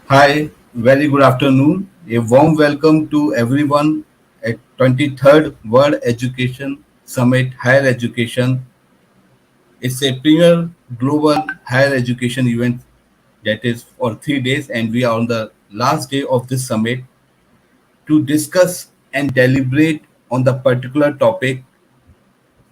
Hi, very good afternoon. A warm welcome to everyone at 23rd World Education Summit Higher Education. It's a premier global higher education event that is for 3 days, and we are on the last day of this summit to discuss and deliberate on the particular topic.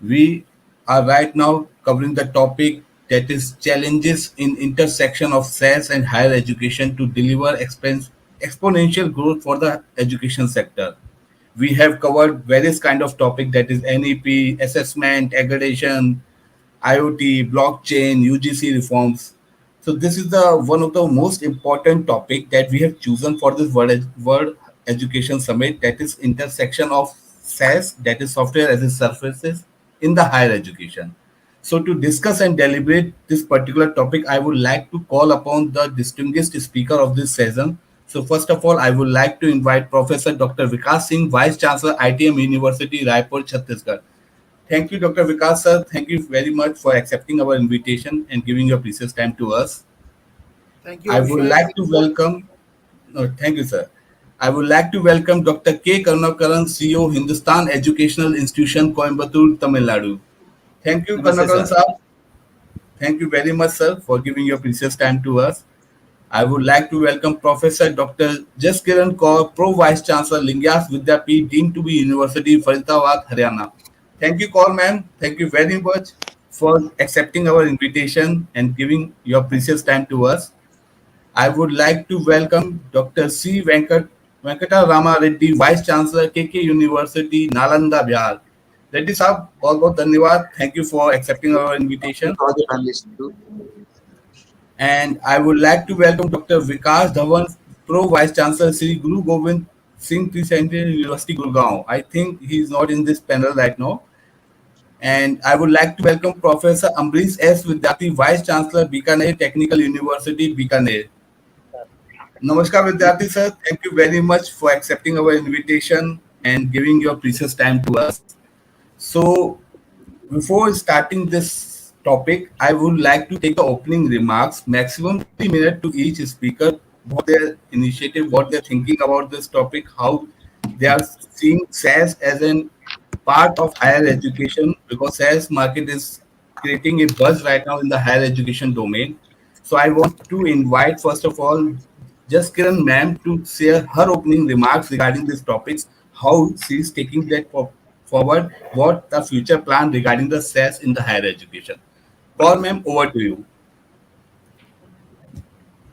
We are right now covering the topic that is challenges in intersection of SaaS and higher education to deliver exponential growth for the education sector. We have covered various kind of topic that is NEP, assessment, aggregation, IoT, blockchain, UGC reforms. So this is the one of the most important topic that we have chosen for this World Education Summit, that is intersection of SaaS, that is software as a services in the higher education. So to discuss and deliberate this particular topic, I would like to call upon the distinguished speaker of this session. So first of all, I would like to invite Professor Dr. Vikas Singh, Vice Chancellor, ITM University, Raipur, Chhattisgarh. Thank you, Dr. Vikas sir. Thank you very much for accepting our invitation and giving your precious time to us. Thank you, I would Abhishek. like to welcome, no, thank you, sir. I would like to welcome Dr. K. Karnakaran, CEO, Hindustan Educational Institution, Coimbatore, Tamil Nadu. Thank you, Namaste, Karnakaran sir. sir. Thank you very much, sir, for giving your precious time to us. I would like to welcome Professor Dr. Jaskiran Kaur, Pro Vice Chancellor, Lingyas Vidyapeeth, Deemed to be University, Faridabad, Haryana. Thank you, Kaur ma'am. Thank you very much for accepting our invitation and giving your precious time to us. I would like to welcome Dr. C. Venkata Rama Reddy, Vice Chancellor, KK University, Nalanda, Bihar. Reddy Sahab, बहुत बहुत धन्यवाद. Thank you for accepting our invitation. All the panelists too. And I would like to welcome Dr. Vikas Dhawan, Pro Vice Chancellor, Sri Guru Gobind Singh Central University, Gurgaon. I think he is not in this panel right now. And I would like to welcome Professor Ambrish S. Vidyarthi, Vice Chancellor, Bikaner Technical University, Bikaner. Namaskar, Vidyarthi sir. Thank you very much for accepting our invitation and giving your precious time to us. So, before starting this topic, I would like to take the opening remarks, maximum 3 minutes to each speaker, what their initiative, what they're thinking about this topic, how they are seeing SaaS as an part of higher education, because SaaS market is creating a buzz right now in the higher education domain. So I want to invite, first of all, just Kiran ma'am to share her opening remarks regarding these topics, how she is taking that forward, what the future plan regarding the SaaS in the higher education. Kaur ma'am, over to you.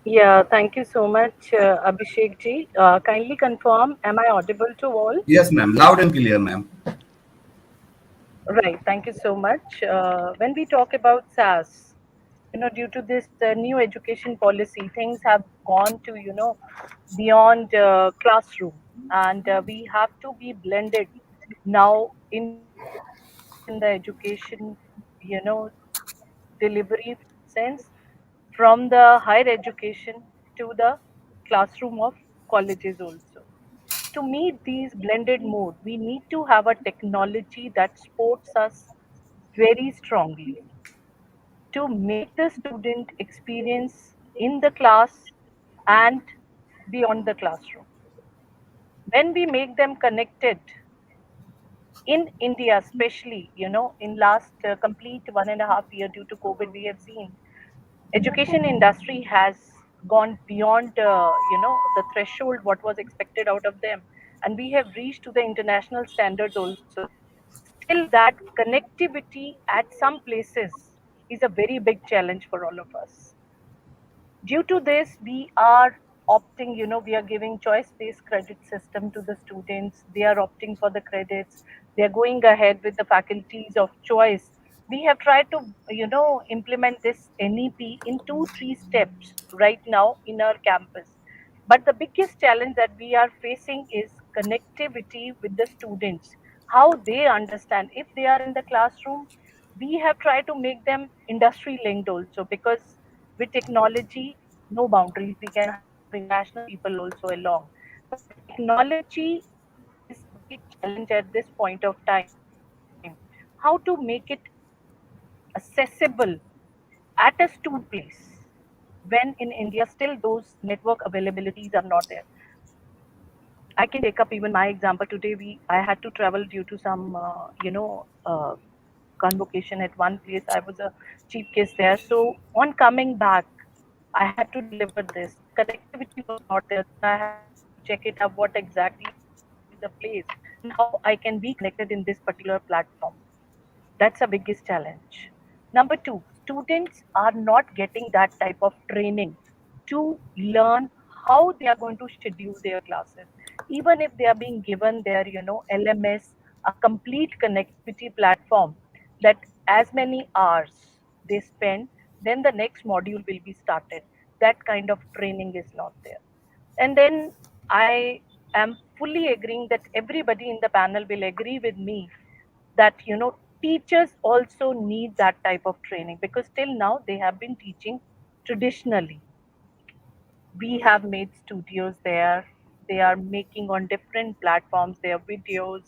Yeah, thank you so much, Abhishek ji. Kindly confirm, am I audible to all? Yes, ma'am, loud and clear, ma'am. Right, thank you so much. When we talk about SaaS, due to this new education policy, things have gone to, beyond classroom, and we have to be blended now in the education, delivery sense from the higher education to the classroom of colleges also. To meet these blended mode, we need to have a technology that supports us very strongly to make the student experience in the class and beyond the classroom. When we make them connected in India, especially, in last complete 1.5 year due to COVID, we have seen education industry has gone beyond the threshold what was expected out of them, and we have reached to the international standards also. Still that connectivity at some places is a very big challenge for all of us. Due to this, we are opting, we are giving choice based credit system to the students. They are opting for the credits. They are going ahead with the faculties of choice. We have tried to, implement this NEP in 2 3 steps right now in our campus. But the biggest challenge that we are facing is connectivity with the students, how they understand. If they are in the classroom, we have tried to make them industry linked also, because with technology, no boundaries. We can have international people also along. But technology is a big challenge at this point of time. How to make it accessible at a student place. when in India still those network availabilities are not there. I can take up even my example. Today, I had to travel due to some convocation at one place. I was a chief guest there. So on coming back, I had to deliver this. Connectivity was not there. Then I had to check it up what exactly is the place and how I can be connected in this particular platform. That's the biggest challenge. Number two, students are not getting that type of training to learn how they are going to schedule their classes. Even if they are being given their, LMS, a complete connectivity platform that as many hours they spend, then the next module will be started. That kind of training is not there. And then I am fully agreeing that everybody in the panel will agree with me that teachers also need that type of training, because till now they have been teaching traditionally. We have made studios there. They are making on different platforms their videos.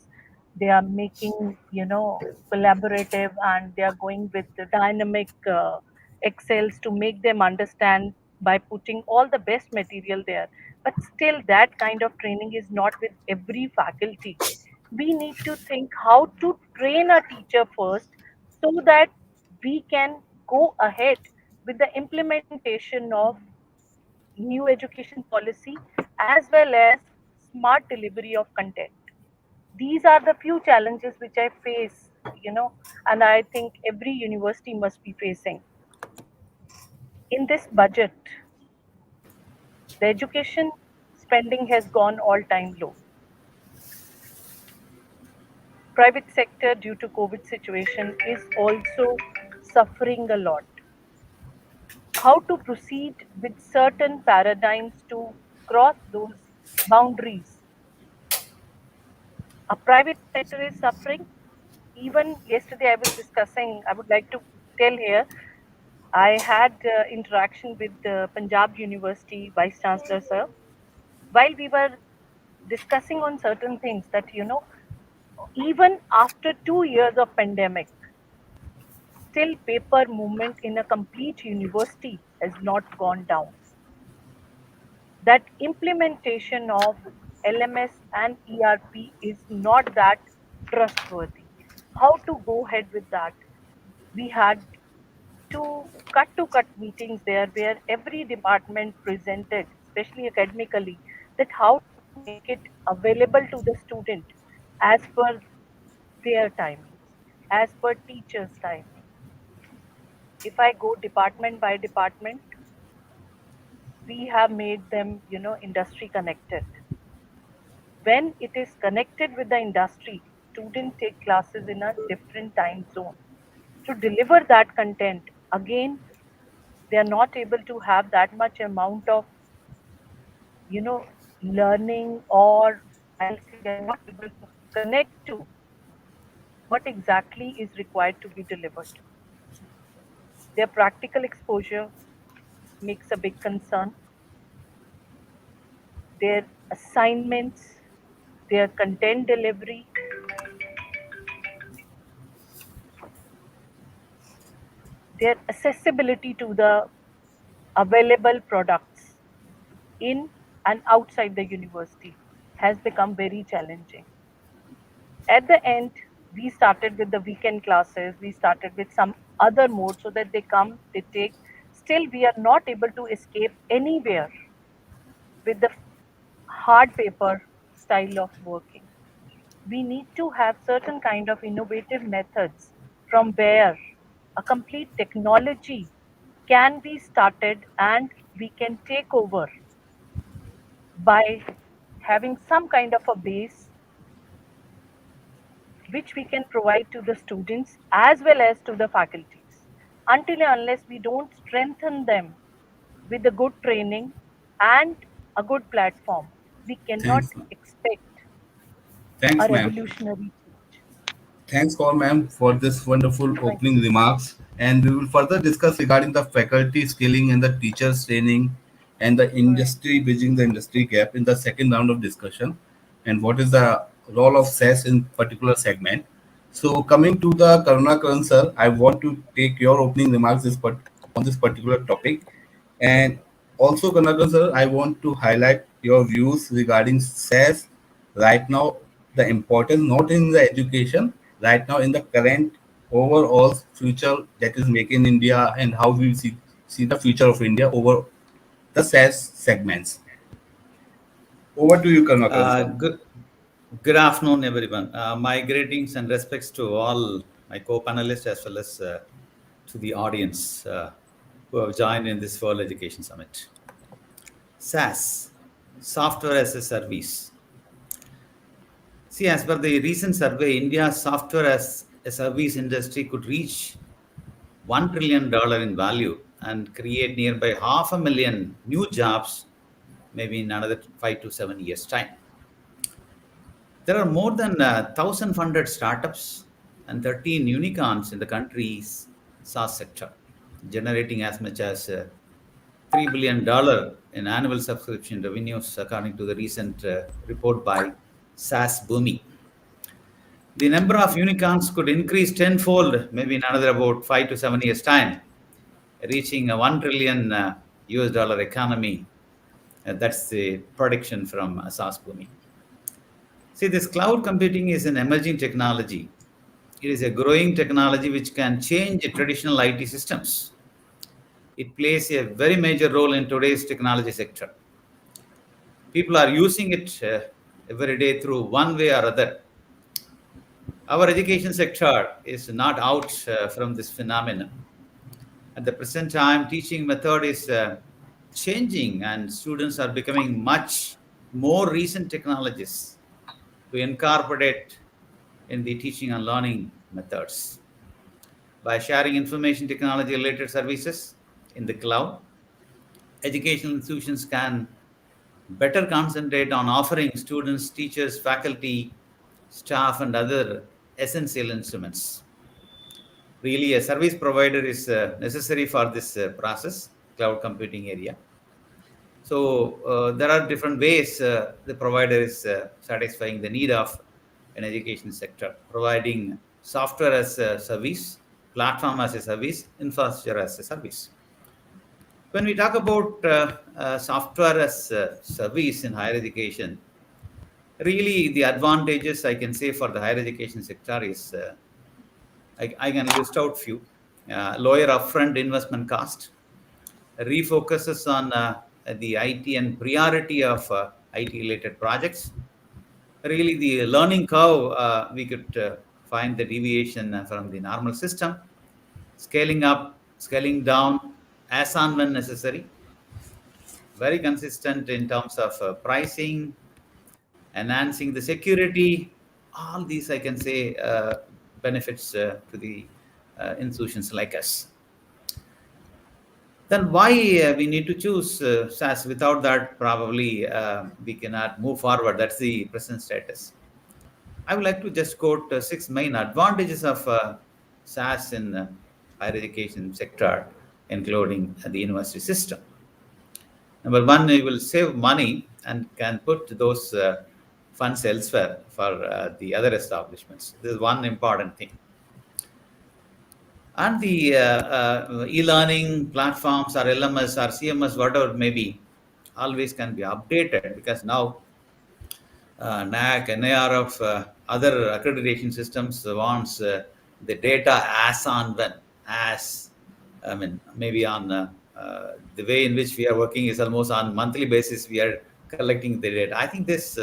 They are making collaborative, and they are going with the dynamic excels to make them understand by putting all the best material there. But still that kind of training is not with every faculty. We need to think how to train a teacher first, so that we can go ahead with the implementation of new education policy as well as smart delivery of content. These are the few challenges which I face, and I think every university must be facing. In this budget, the education spending has gone all time low. Private sector, due to COVID situation, is also suffering a lot. How to proceed with certain paradigms to cross those boundaries? A private sector is suffering. Even yesterday, I was discussing, I would like to tell here, I had interaction with the Punjab University Vice Chancellor, sir, while we were discussing on certain things that, even after 2 years of pandemic, still paper movement in a complete university has not gone down. That implementation of LMS and ERP is not that trustworthy. How to go ahead with that? We had to cut meetings there where every department presented, especially academically, that how to make it available to the student as per their timings, as per teachers' timing. If I go department by department, we have made them, industry connected. When it is connected with the industry, students take classes in a different time zone. To deliver that content, again, they are not able to have that much amount of, you know, learning, or I'll say they are not able to connect to what exactly is required to be delivered. Their practical exposure makes a big concern. Their assignments, their content delivery, their accessibility to the available products in and outside the university has become very challenging. At the end, we started with the weekend classes, we started with some other mode so that they come, they take. Still, we are not able to escape anywhere with the hard paper style of working. We need to have certain kind of innovative methods from where a complete technology can be started, and we can take over by having some kind of a base which we can provide to the students as well as to the faculties. Until and unless we don't strengthen them with a good training and a good platform, we cannot Thanks, ma'am. expect a Thanks, ma'am. revolutionary change. Thanks, all, ma'am, for this wonderful Thank opening remarks. And we will further discuss regarding the faculty skilling and the teachers training and the you. Right. industry bridging the industry gap in the second round of discussion, and what is the role of SaaS in particular segment. So, coming to the Karunakaran sir, I want to take your opening remarks on this particular topic. And also, Kanaka sir, I want to highlight your views regarding SaaS right now, the importance not in the education, right now in the current overall future that is making India and how we see the future of India over the SaaS segments. Over to you, Kanaka sir. Good, good afternoon, everyone. My greetings and respects to all my co-panelists as well as to the audience who have joined in this World Education Summit. SaaS, Software as a Service. See, as per the recent survey, India's software as a service industry could reach $1 trillion in value and create nearby 500,000 new jobs, maybe in another 5 to 7 years' time. There are more than 1,000 funded startups and 13 unicorns in the country's SaaS sector, generating as much as $3 billion in annual subscription revenues, according to the recent report by SaaS Boomi. The number of unicorns could increase tenfold, maybe in another about 5 to 7 years' time, reaching a $1 trillion US dollar economy. That's the prediction from SaaS Boomi. See, this cloud computing is an emerging technology. It is a growing technology which can change traditional IT systems. It plays a very major role in today's technology sector. People are using it every day through one way or other. Our education sector is not out from this phenomenon. At the present time, teaching method is changing and students are becoming much more recent technologies to incorporate in the teaching and learning methods. By sharing information technology related services in the cloud, educational institutions can better concentrate on offering students, teachers, faculty, staff, and other essential instruments. Really, a service provider is necessary for this process, cloud computing area. So there are different ways the provider is satisfying the need of an education sector, providing software as a service, platform as a service, infrastructure as a service. When we talk about software as a service in higher education, really the advantages I can say for the higher education sector is I can list out few. Lower upfront investment cost, refocuses on the IT and priority of IT related projects. Really, the learning curve, we could find the deviation from the normal system, scaling up, scaling down as and when necessary, very consistent in terms of pricing, enhancing the security. All these, I can say, benefits to the institutions like us. Then why we need to choose SaaS? Without that, probably we cannot move forward. That's the present status. I would like to just quote six main advantages of SaaS in higher education sector, including the university system. Number one, you will save money and can put those funds elsewhere for the other establishments. This is one important thing. And the e-learning platforms or LMS or CMS, whatever it may be, always can be updated because now NAC, NARF, other accreditation systems wants the data as on when, as I mean, maybe on the way in which we are working is almost on monthly basis. We are collecting the data. I think this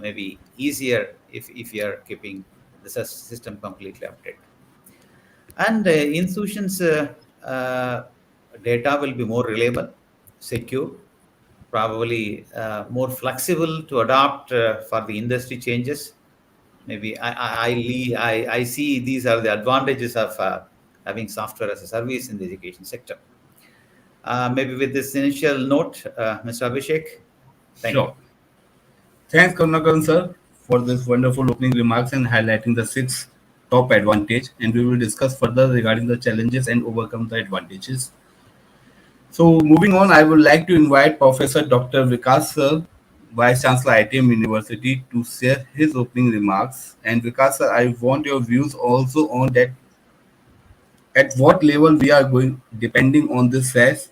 may be easier if you are keeping the system completely updated. And institutions' data will be more reliable, secure, probably more flexible to adapt for the industry changes. Maybe I see these are the advantages of having software as a service in the education sector. Maybe with this initial note, Mr. Abhishek, thank you. Sure. Thanks, Karnakaran sir, for this wonderful opening remarks and highlighting the six top advantage. And we will discuss further regarding the challenges and overcome the advantages. So, moving on, I would like to invite Professor Dr. Vikas sir, Vice Chancellor ITM University, to share his opening remarks. And Vikas sir, I want your views also on that. At what level we are going, depending on this SaaS,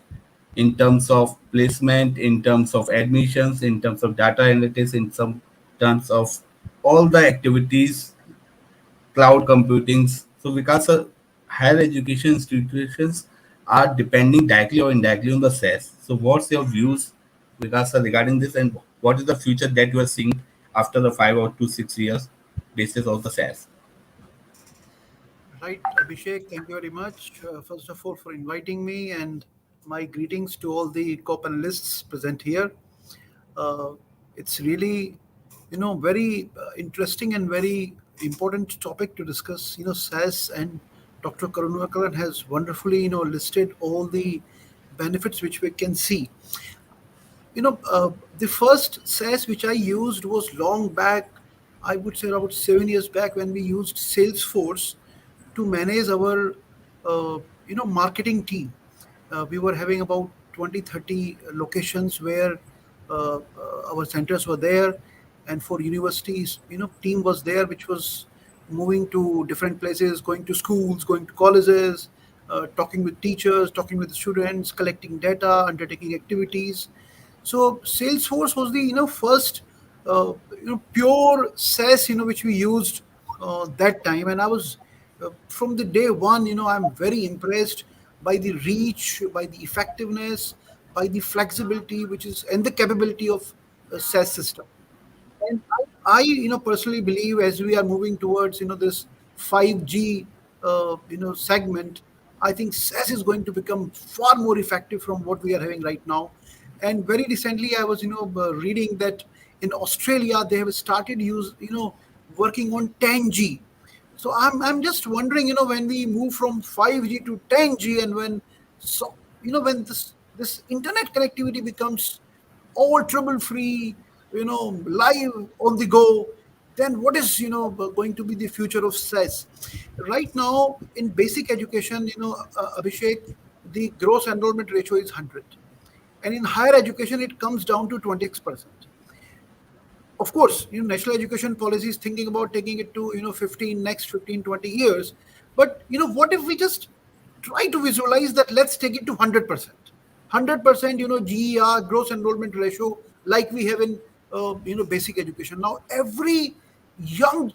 in terms of placement, in terms of admissions, in terms of data analytics, in some terms of all the activities, cloud computing. So because higher education institutions are depending directly or indirectly on the SaaS. So what's your views, Vikas, regarding this, and what is the future that you are seeing after the 5 or 6 years basis of the SaaS? Right, Abhishek, thank you very much. First of all, for inviting me, and my greetings to all the co-panelists present here. Uh, it's really, very interesting and very important topic to discuss. SaaS, and Dr. Karunakaran has wonderfully, listed all the benefits which we can see. The first SaaS which I used was long back, I would say about 7 years back, when we used Salesforce to manage our, marketing team. We were having about 20, 30 locations where our centers were there. And for universities, team was there, which was moving to different places, going to schools, going to colleges, talking with teachers, talking with students, collecting data, undertaking activities. So Salesforce was the first pure SaaS which we used that time, and I was from the day one. I'm very impressed by the reach, by the effectiveness, by the flexibility, which is and the capability of a SaaS system. And I personally believe, as we are moving towards this 5G segment, I think SaaS is going to become far more effective from what we are having right now. And very recently, I was reading that in Australia they have started working on 10G. So I'm just wondering, when we move from 5G to 10G, and when this internet connectivity becomes all trouble free, live on the go, then what is going to be the future of SaaS? Right now, in basic education, Abhishek, the gross enrollment ratio is 100, and in higher education it comes down to 26%. Of course, national education policy is thinking about taking it to 15, next 15, 20 years. But what if we just try to visualize that, let's take it to 100%. 100%, GER, gross enrollment ratio, like we have in basic education. Now every young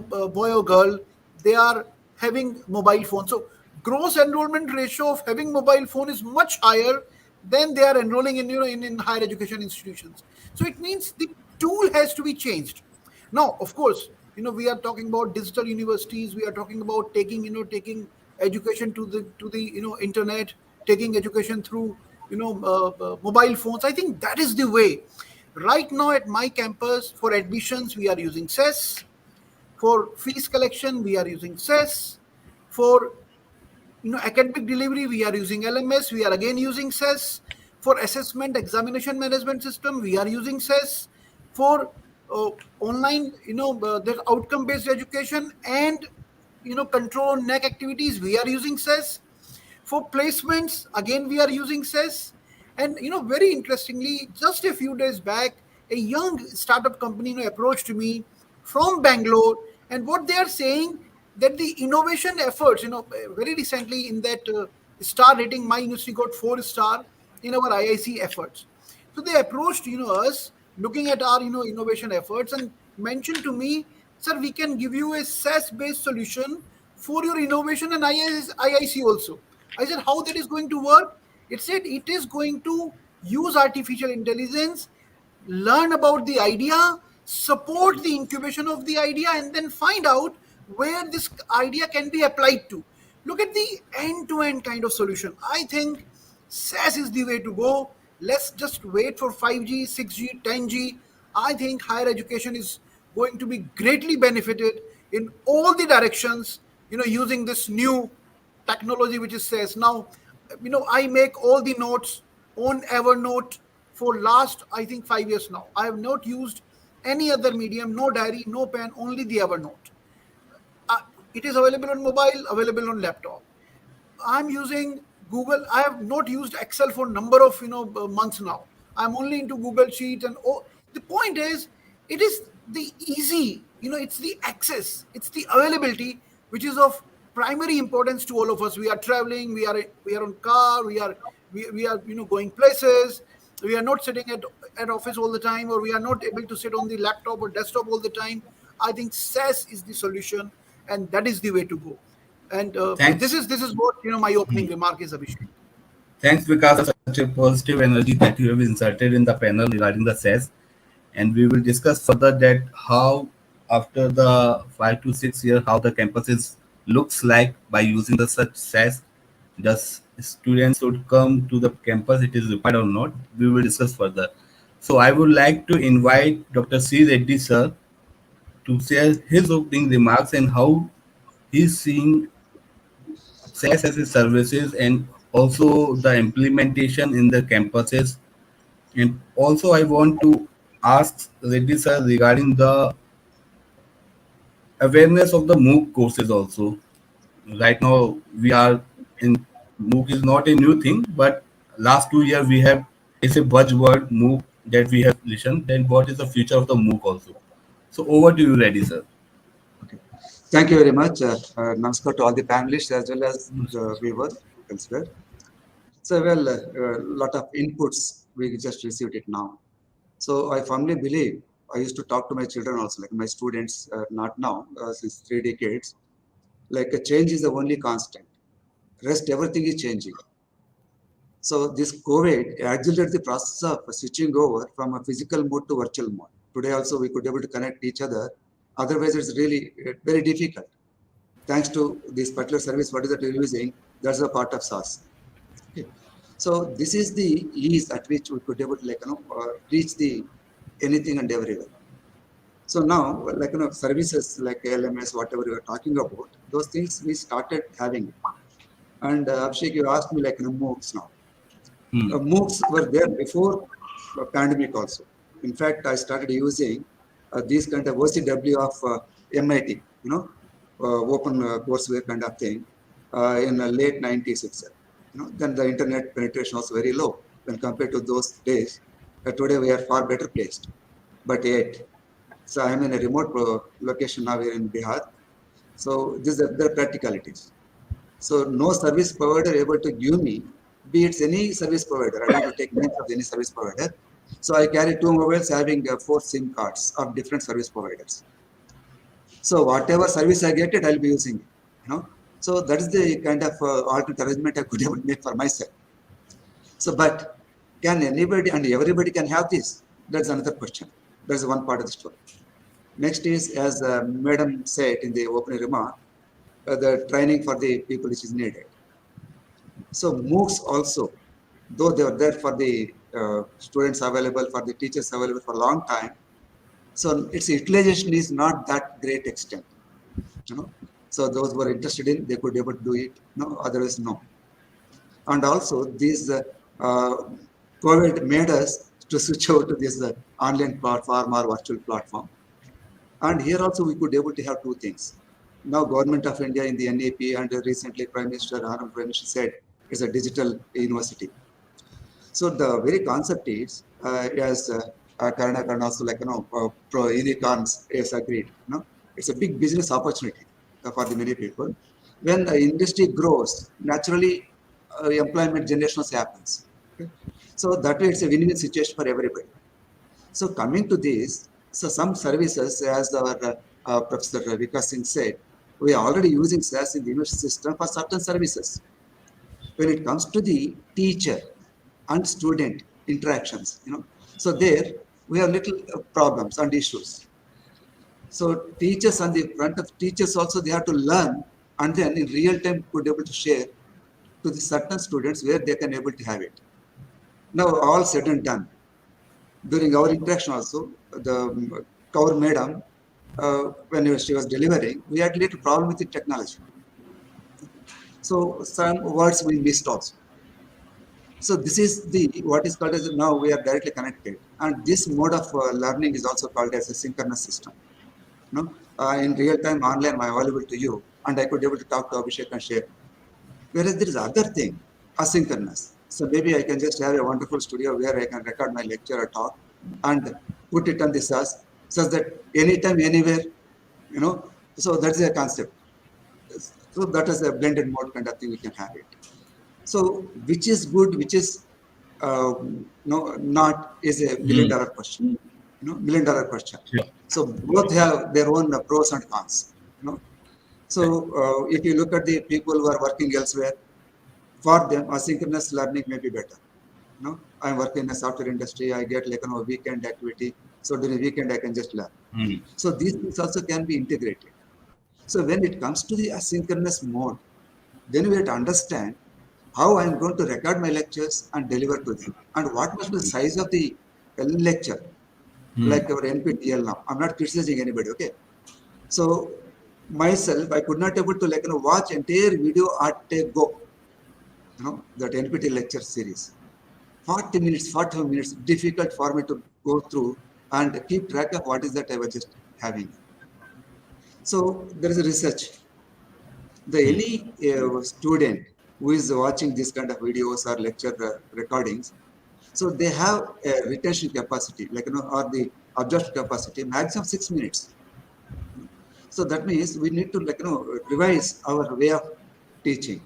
boy or girl, they are having mobile phone. So gross enrollment ratio of having mobile phone is much higher than they are enrolling in in higher education institutions. So it means the tool has to be changed. Now, of course, we are talking about digital universities. We are talking about taking education to the internet, taking education through mobile phones. I think that is the way. Right now at my campus, for admissions, we are using SES. For fees collection, we are using SES. For academic delivery, we are using LMS. We are again using SES. For assessment examination management system, we are using SES. For online, the outcome based education and control NEC activities, we are using SES. For placements, again we are using SES. And very interestingly, just a few days back, a young startup company approached me from Bangalore, and what they are saying, that the innovation efforts, very recently in that star rating, my university got 4 star in our IIC efforts. So they approached us, looking at our innovation efforts, and mentioned to me, sir, we can give you a SaaS based solution for your innovation and IIC also. I said, how that is going to work? It said it is going to use artificial intelligence, learn about the idea, support the incubation of the idea, and then find out where this idea can be applied to. Look at the end to end kind of solution. I think SaaS is the way to go. Let's just wait for 5G, 6G, 10G. I think higher education is going to be greatly benefited in all the directions, using this new technology which is SaaS. Now, I make all the notes on Evernote for last, I think, 5 years now. I have not used any other medium, no diary, no pen, only the Evernote. uh, it is available on mobile, available on laptop. I'm using Google. I have not used Excel for number of months now. I'm only into Google Sheets. And the point is, it is the easy, it's the access, it's the availability which is of primary importance to all of us. We are traveling, we are on car, we are we are going places. We are not sitting at office all the time, or we are not able to sit on the laptop or desktop all the time. I think SaaS is the solution, and that is the way to go. And this Thanks. is this is what my opening remark is, Abhishek. Thanks, Vikas, for such a positive energy that you have inserted in the panel regarding the SaaS. And we will discuss further that how after the 5 to 6 years, how the campuses looks like by using the such SaaS. Does students should come to the campus, it is required or not? We will discuss further. So I would like to invite Dr. C. Reddy sir to share his opening remarks and how he's seeing SaaS as a services and also the implementation in the campuses. And also I want to ask Reddy sir regarding the awareness of the MOOC courses also. Right now we are in MOOC is not a new thing, but last 2 years we have it's a buzzword MOOC that we have listened. Then what is the future of the MOOC also? So over to you, Reddy sir. Okay. Thank you very much. Namaskar to all the panelists as well as the viewers consider. So, well, a lot of inputs we just received it now. So, I firmly believe I used to talk to my children also, like my students, not now, since 3 decades. Like a change is the only constant. Rest, everything is changing. So, this COVID accelerated the process of switching over from a physical mode to virtual mode. Today, also, we could be able to connect each other. Otherwise, it's really very difficult. Thanks to this particular service, what is that you're using? That's a part of SaaS. Okay. So this is the ease at which we could be able to reach the anything and everywhere. So now services like LMS, whatever you are talking about, those things we started having it. And Abhishek, you asked me MOOCs now. MOOCs were there before pandemic also. In fact, I started using these kind of OCW of MIT, open courseware kind of thing in the late 90s itself. Then the internet penetration was very low when compared to those days. Today we are far better placed, but yet, so I'm in a remote location now here in Bihar. So these are the practicalities. So no service provider able to give me, be it any service provider. I don't want to take names of any service provider. So I carry 2 mobiles having 4 SIM cards of different service providers. So whatever service I get it, I'll be using it. So that is the kind of alternate arrangement I could able to make for myself. So, but can anybody and everybody can have this? That's another question. That's one part of the story. Next is, as Madam said in the opening remark, the training for the people which is needed. So MOOCs also, though they were there for the students available, for the teachers available for a long time, so its utilization is not that great extent. So those who are interested in, they could be able to do it. No, otherwise no. And also these COVID made us to switch over to this online platform or virtual platform. And here also we could be able to have 2 things. Now Government of India in the NEP and recently Prime Minister said it's a digital university. So the very concept is, as Karna also pro unicorns is agreed. It's a big business opportunity for the many people. When the industry grows, naturally employment generation also happens. Okay? So that way it's a win-win situation for everybody. So coming to this, so some services, as our Professor Vikas Singh said, we are already using SaaS in the university system for certain services. When it comes to the teacher and student interactions, so there we have little problems and issues. So teachers on the front of teachers also, they have to learn and then in real time could be able to share to the certain students where they can able to have it. Now all said and done, during our interaction also, the cover madam, when she was delivering, we had little problem with the technology. So some words we missed also. So this is the what is called as now we are directly connected, and this mode of learning is also called as a synchronous system. In real time online, I am available to you, and I could be able to talk to Abhishek and share. Whereas there is other thing, asynchronous. So maybe I can just have a wonderful studio where I can record my lecture or talk and put it on the SaaS, such that anytime, anywhere, So that's a concept. So that is a blended mode kind of thing we can have it. So which is good, which is no not, is a million-dollar question. Million-dollar question. Sure. So both have their own pros and cons. You know. So if you look at the people who are working elsewhere, for them asynchronous learning may be better. I'm working in the software industry. I get like weekend activity. So during the weekend I can just learn. So these things also can be integrated. So when it comes to the asynchronous mode, then we have to understand how I'm going to record my lectures and deliver to them, and what must be the size of the lecture, like our NPTEL now. I'm not criticizing anybody, okay? So myself, I could not able to watch entire video at a go, that NPTEL lecture series. 40 minutes, 45 minutes, difficult for me to go through and keep track of what is that I was just having. So there is a research. The any student who is watching this kind of videos or lecture recordings, so they have a retention capacity, or the absorption capacity maximum 6 minutes. So that means we need to revise our way of teaching.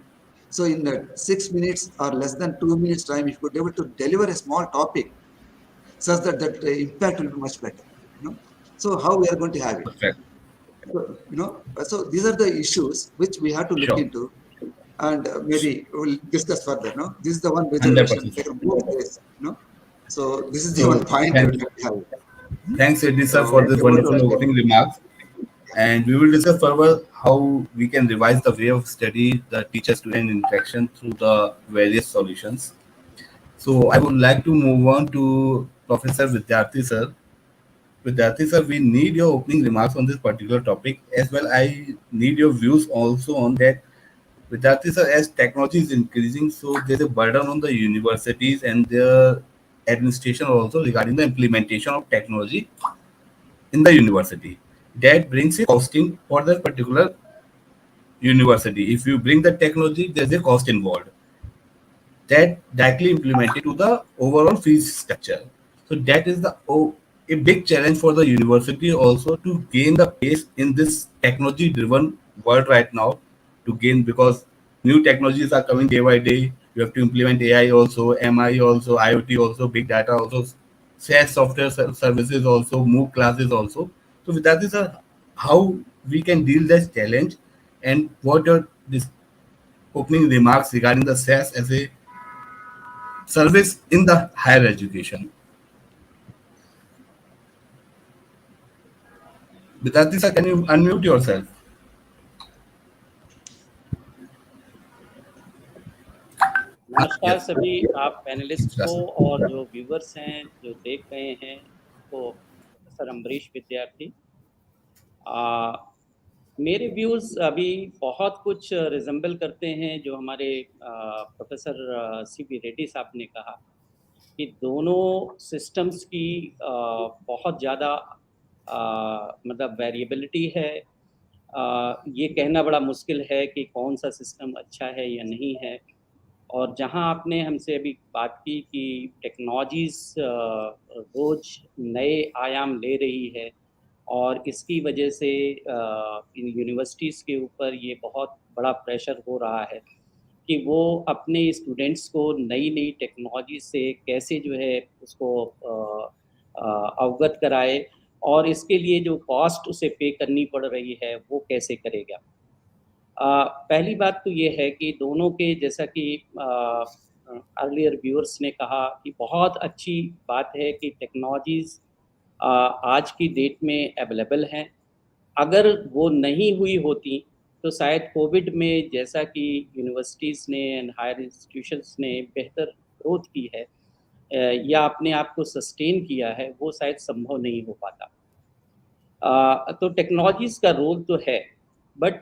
So in 6 minutes or less than 2 minutes time, if you could be able to deliver a small topic such that impact will be much better. So how we are going to have it? Perfect. So these are the issues which we have to look Sure. into, and maybe we'll discuss further. No, this is the one reservation. 100%. Both ways. So this is the one So point we thank, have. thanks, Eddie So sir, for this about wonderful opening remarks. And we will discuss further how we can revise the way of study, the teacher-student interaction through the various solutions. So I would like to move on to Professor Vidyarthi sir. Vidyarthi sir, we need your opening remarks on this particular topic as well. I need your views also on that. Vidyarthi sir, as technology is increasing, so there's a burden on the universities and their administration also regarding the implementation of technology in the university. That brings a costing for the particular university. If you bring the technology, there's a cost involved that directly implemented to the overall fees structure. So that is a big challenge for the university also to gain the pace in this technology-driven world right now. To gain, because new technologies are coming day by day. You have to implement AI also, MI also, IoT also, big data also, SaaS software services also, MOOC classes also. So with that is how we can deal this challenge, and what are this opening remarks regarding the SaaS as a service in the higher education. Vidyarthi sir, can you unmute yourself? नमस्कार Yes. सभी आप panelist को Yes. और जो viewers हैं जो देख रहे हैं को प्रोफेसर अम्बरीश विद्यार्थी। मेरे व्यूज़ अभी बहुत कुछ रिजेंबल करते हैं जो हमारे प्रोफेसर सी वी रेड्डी साहब ने कहा कि दोनों सिस्टम्स की बहुत ज़्यादा मतलब वेरिएबिलिटी है। ये कहना बड़ा मुश्किल है कि कौन सा सिस्टम अच्छा है या नहीं है। और जहाँ आपने हमसे अभी बात की कि टेक्नोलॉजीज़ रोज़ नए आयाम ले रही है और इसकी वजह से इन यूनिवर्सिटीज़ के ऊपर ये बहुत बड़ा प्रेशर हो रहा है कि वो अपने स्टूडेंट्स को नई-नई टेक्नोलॉजी से कैसे जो है उसको अवगत कराए और इसके लिए जो कॉस्ट उसे पे करनी पड़ रही है, वो कैसे करेगा। पहली बात तो ये है कि दोनों के जैसा कि अर्लियर व्यूअर्स ने कहा कि बहुत अच्छी बात है कि टेक्नोलॉजीज़ आज की डेट में अवेलेबल हैं। अगर वो नहीं हुई होती तो शायद कोविड में जैसा कि यूनिवर्सिटीज़ ने एंड हायर इंस्टीट्यूशंस ने बेहतर ग्रोथ की है या अपने आप को सस्टेन किया है, वो शायद संभव नहीं हो पाता। तो टेक्नोलॉजीज़ का रोल तो है, बट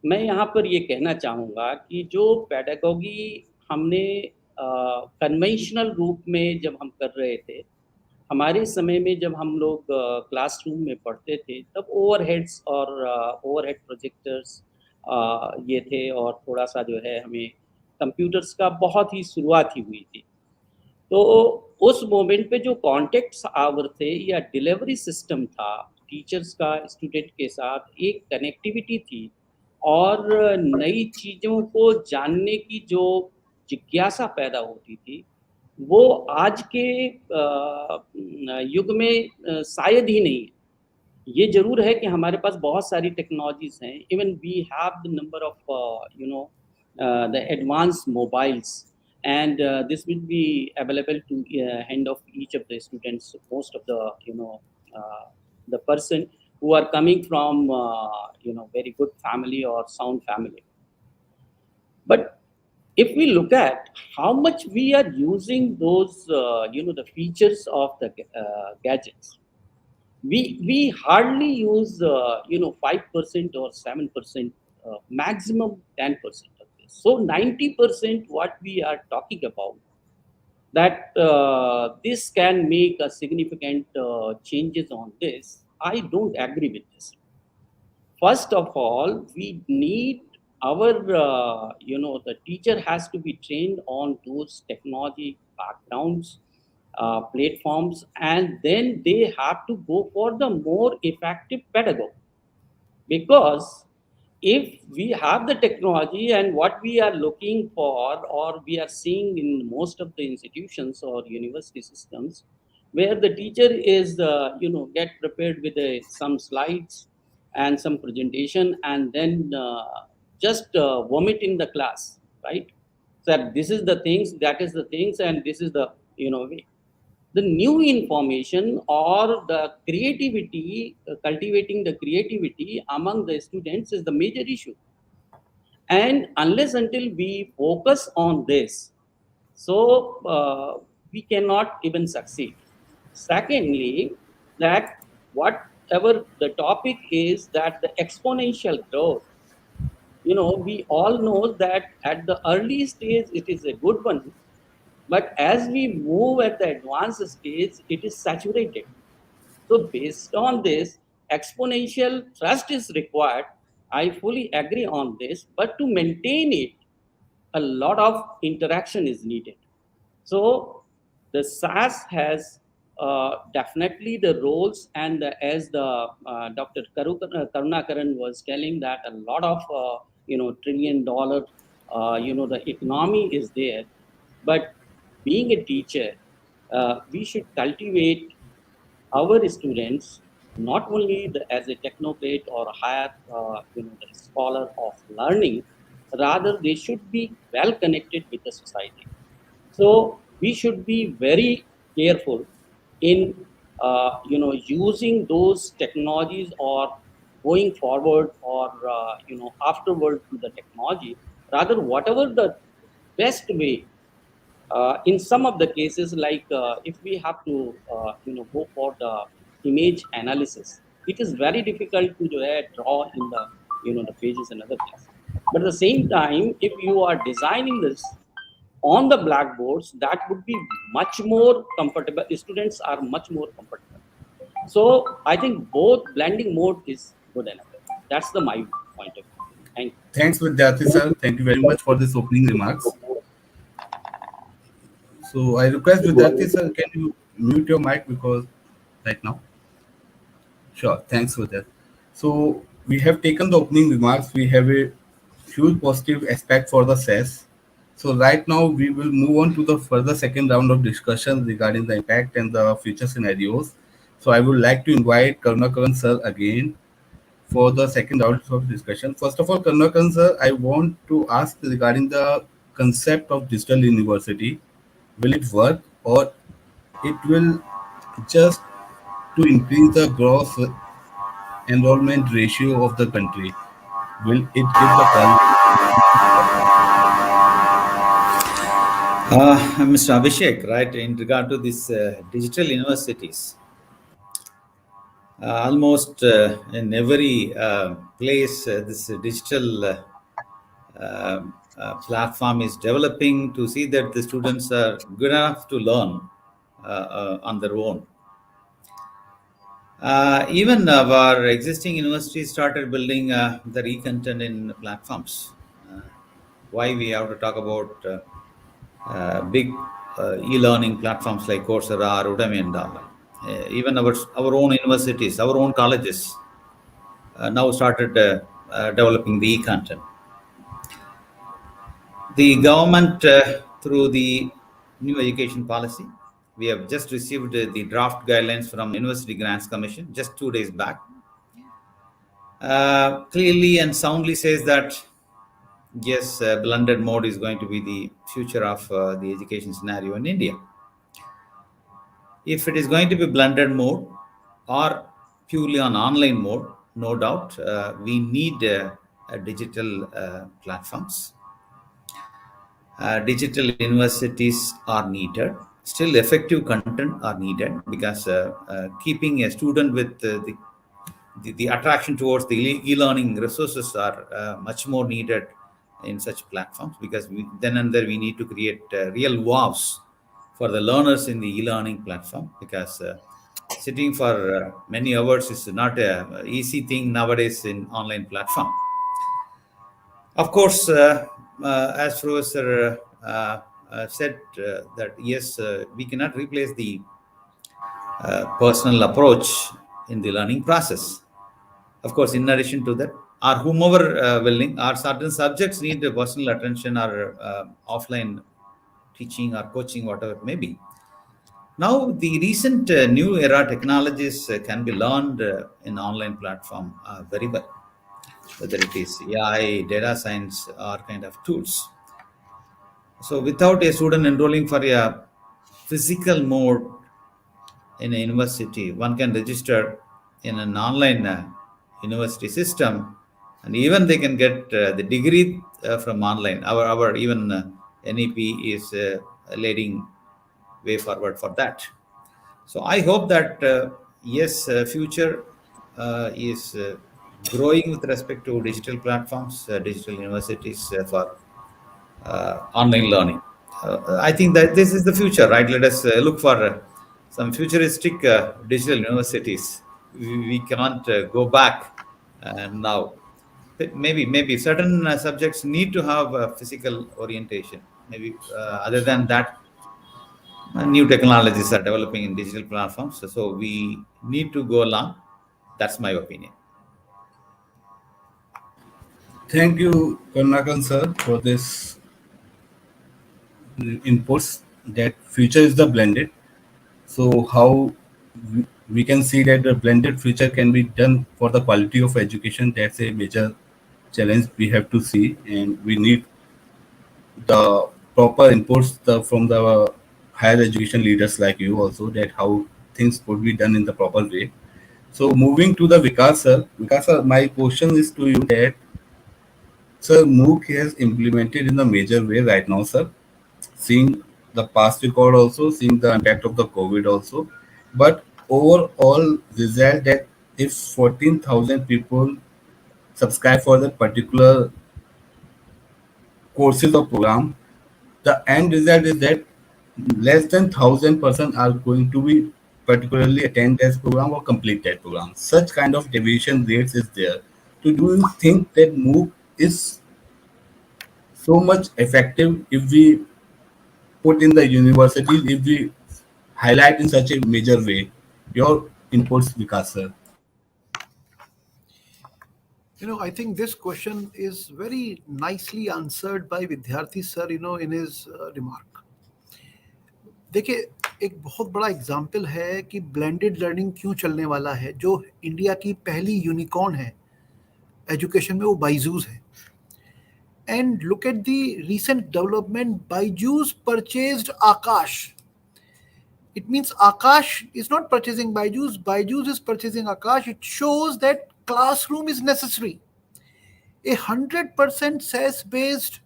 मैं यहाँ पर ये कहना चाहूँगा कि जो पेडागॉजी हमने कन्वेंशनल रूप में जब हम कर रहे थे, हमारे समय में जब हम लोग क्लासरूम में पढ़ते थे, तब ओवरहेड्स और ओवरहेड प्रोजेक्टर्स ये थे और थोड़ा-सा जो है हमें कंप्यूटर्स का बहुत ही शुरुआत ही हुई थी। तो उस मोमेंट पे जो कॉन्टैक्ट्स आवर थे या डिलीवरी सिस्टम था, टीचर्स का स्टूडेंट के साथ एक कनेक्टिविटी थी और नई चीज़ों को जानने की जो जिज्ञासा पैदा होती थी वो आज के युग में शायद ही नहीं है। ये जरूर है कि हमारे पास बहुत सारी टेक्नोलॉजीज हैं, even we have the number of the advance mobiles and this will be available to hand of each of the students, most of the uh, the person who are coming from very good family or sound family. But if we look at how much we are using those the features of the gadgets, we hardly use 5% or 7%, maximum 10% of this. So 90% what we are talking about, that this can make a significant changes on this, I don't agree with this. First of all, we need our the teacher has to be trained on those technology backgrounds, platforms, and then they have to go for the more effective pedagogy. Because if we have the technology and what we are looking for or we are seeing in most of the institutions or university systems, where the teacher is get prepared with some slides and some presentation and then just vomit in the class, right? So this is the things, that is the things, and this is the way. The new information or the creativity, cultivating the creativity among the students is the major issue. And unless until we focus on this, so we cannot even succeed. Secondly, that whatever the topic is, that the exponential growth, we all know that at the early stage it is a good one, but as we move at the advanced stage, it is saturated. So based on this, exponential trust is required. I fully agree on this, but to maintain it, a lot of interaction is needed. So the SaaS has definitely the roles, and as the Dr. Karunakaran was telling, that a lot of $1 trillion the economy is there. But being a teacher, we should cultivate our students not only as a technocrat or a higher the scholar of learning, rather they should be well connected with the society. So we should be very careful in using those technologies or going forward or afterward to the technology. Rather, whatever the best way. In some of the cases, like if we have to go for the image analysis, it is very difficult to draw in the the pages and other things. But at the same time, if you are designing this on the blackboards, that would be much more comfortable. Students are much more comfortable. So I think both blending mode is good enough. That's the my point of view. Thank you. Thanks, Vidyarthi sir. Thank you very much for this opening remarks. So I request Vidyarthi sir, can you mute your mic because right now? Sure. Thanks for that. So we have taken the opening remarks. We have a huge positive aspect for the SES. So right now we will move on to the further second round of discussion regarding the impact and the future scenarios. So I would like to invite Karunakaran sir again for the second round of discussion. First of all, Karunakaran sir, I want to ask regarding the concept of digital university. Will it work or it will just to increase the gross enrollment ratio of the country? Will it give the quality? Mr. Abhishek, right, in regard to this digital universities, almost in every place, this digital platform is developing to see that the students are good enough to learn on their own. Even our existing universities started building the e-content in platforms. Why we have to talk about big e-learning platforms like Coursera, Udemy, and all. Even our own universities, our own colleges now started developing the e-content. The government, through the new education policy, we have just received the draft guidelines from University Grants Commission just 2 days back. Clearly and soundly says that yes, blended mode is going to be the future of the education scenario in India. If it is going to be blended mode or purely on online mode, no doubt we need digital platforms. Digital universities are needed. Still, effective content are needed because keeping a student with the attraction towards the e-learning resources are much more needed in such platforms, because then and there we need to create real wows for the learners in the e-learning platform, because sitting for many hours is not a easy thing nowadays in online platform. Of course, as Professor said, that yes, we cannot replace the personal approach in the learning process. Of course, in addition to that, or whomever willing, or certain subjects need personal attention or offline teaching or coaching, whatever it may be. Now, the recent new era technologies can be learned in online platform very well, whether it is AI, data science, or kind of tools. So, without a student enrolling for a physical mode in a university, one can register in an online university system, and even they can get the degree from online. Our even NEP is leading way forward for that. So I hope that yes, future is growing with respect to digital platforms, digital universities for online learning. I think that this is the future, right? Let us look for some futuristic digital universities. We can't go back now. Maybe certain subjects need to have physical orientation. Maybe other than that, new technologies are developing in digital platforms. So we need to go along. That's my opinion. Thank you, Karnakan sir, for this inputs that future is the blended. So how we can see that the blended future can be done for the quality of education. That's a major challenge we have to see, and we need the proper inputs from the higher education leaders like you also, that how things could be done in the proper way. So moving to the Vikas sir, my question is to you that sir, MOOC has implemented in a major way right now, sir. Seeing the past record also, seeing the impact of the COVID also. But overall result that if 14,000 people subscribe for the particular courses or program, the end result is that less than 1,000% are going to be particularly attend that program or complete that program. Such kind of deviation rates is there. So do you think that MOOC is so much effective if we put in the universities, if we highlight in such a major way? Your inputs, Vikas sir. I think this question is very nicely answered by Vidyarthi sir, in his remark. देखिए, एक बहुत बड़ा example है कि blended learning क्यों चलने वाला है। जो इंडिया की पहली यूनिकॉर्न है एजुकेशन में, वो बाइजूस है। And look at the recent development, Byju's purchased Akash. It means Akash is not purchasing Byju's is purchasing Akash. It shows that classroom is necessary. A 100% SaaS-based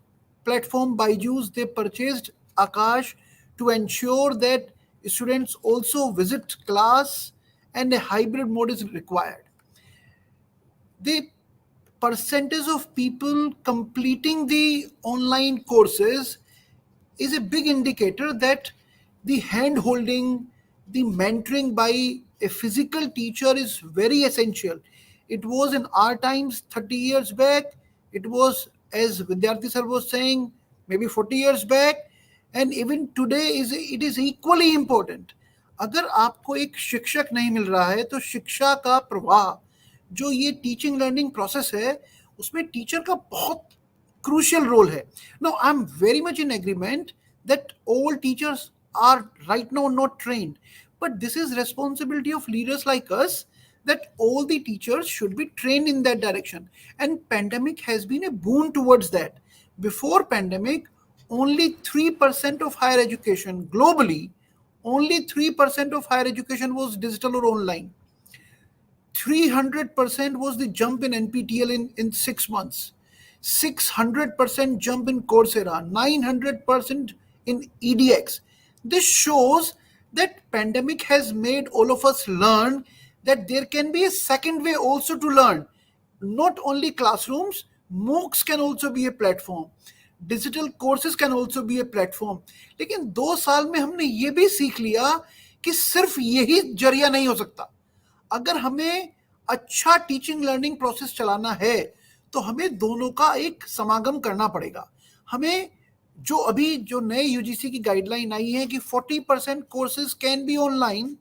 platform Byju's, they purchased Akash to ensure that students also visit class, and a hybrid mode is required. The percentage of people completing the online courses is a big indicator that the hand holding, the mentoring by a physical teacher is very essential. It was in our times 30 years back, it was, as Vidyarthi sir was saying, maybe 40 years back, and even today it is equally important. अगर आपको एक शिक्षक नहीं मिल रहा है, तो शिक्षा का प्रवाह, जो ये टीचिंग लर्निंग प्रोसेस है, उसमें टीचर का बहुत crucial role है. Now, I'm very much in agreement that all teachers are right now not trained, but this is responsibility of leaders like us, that all the teachers should be trained in that direction. And pandemic has been a boon towards that. Before pandemic, only 3% of higher education globally, only 3% of higher education was digital or online. 300% was the jump in NPTEL in 6 months. 600% jump in Coursera, 900% in EDX. This shows that pandemic has made all of us learn that there can be a second way also to learn. Not only classrooms, MOOCs can also be a platform. Digital courses can also be a platform. लेकिन 2 साल में हमने ये भी सीख लिया कि सिर्फ यही जरिया नहीं हो सकता. अगर हमें अच्छा टीचिंग लर्निंग प्रोसेस चलाना है तो हमें दोनों का एक समागम करना पड़ेगा. हमें जो अभी जो नए यूजीसी की गाइडलाइन आई है कि 40% courses can be online